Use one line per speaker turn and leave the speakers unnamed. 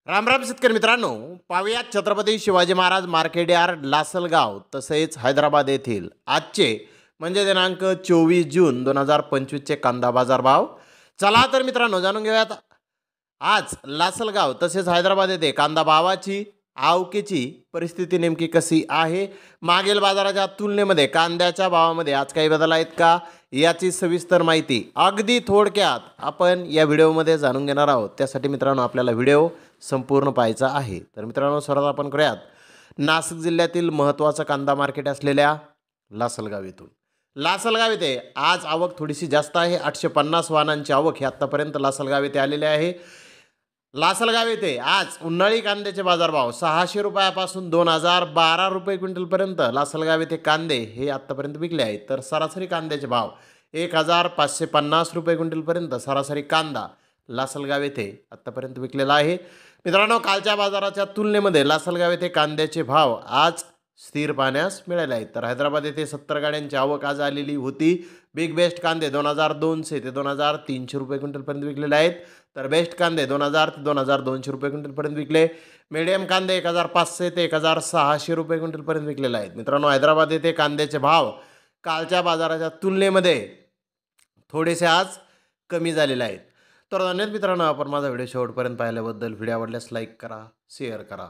राम राम शेतकरी मित्रांनो, पाहुयात छत्रपती शिवाजी महाराज मार्केट यार्ड लासलगाव तसेच हैदराबाद येथील आजचे म्हणजे दिनांक 24 जून 2025 चे कांदा बाजार भाव. चला तर मित्रांनो जाणून घेऊयात आज लासलगाव तसेच हैदराबाद येथे कांदा भावाची आवकेची परिस्थिती नेमकी कशी आहे. मागील बाजाराच्या तुलनेमध्ये कांद्याच्या भावामध्ये आज काही बदल आहेत का याची सविस्तर माहिती अगदी थोडक्यात आपण या व्हिडिओमध्ये जाणून घेणार आहोत. त्यासाठी मित्रांनो आपल्याला व्हिडिओ संपूर्ण पाहायचा आहे. तर मित्रांनो सर्वात आपण करूयात नाशिक जिल्ह्यातील महत्त्वाचं कांदा मार्केट असलेल्या लासलगाव येथून. लासलगाव येथे आज आवक थोडीशी जास्त आहे. 850 वाहनांची आवक ही आत्तापर्यंत लासलगाव येथे आलेली आहे. लासलगाव येथे आज उन्हाळी कांद्याचे बाजारभाव 600 रुपयापासून 2012 रुपये क्विंटलपर्यंत लासलगाव येथे कांदे हे आत्तापर्यंत विकले आहेत. तर सरासरी कांद्याचे भाव 1550 रुपये क्विंटलपर्यंत सरासरी कांदा लासलगाव येथे आत्तापर्यंत विकलेला आहे. मित्रांनो कालच्या बाजाराच्या तुलनेमध्ये लासलगाव येथे कांद्याचे भाव आज स्थिर पाहण्यास मिळाले आहेत. तर हैदराबाद येथे 70 गाड्यांची आवक आज आलेली होती. बिग बेस्ट कांदे 2200 ते 2300 रुपये क्विंटलपर्यंत विकलेले आहेत. तर बेस्ट कांदे 2000 ते 2200 रुपये क्विंटलपर्यंत विकले. मीडियम कांदे 1500 ते 1600 रुपये क्विंटलपर्यंत विकलेले आहेत. मित्रांनो हैदराबाद येथे कांद्याचे भाव कालच्या बाजाराच्या तुलनेमध्ये थोडेसे आज कमी झालेले आहेत. तर धन्यवाद मित्रांनो, आपण माझा व्हिडिओ शेवटपर्यंत पाहिल्याबद्दल. व्हिडिओ आवडल्यास लाईक करा, शेअर करा.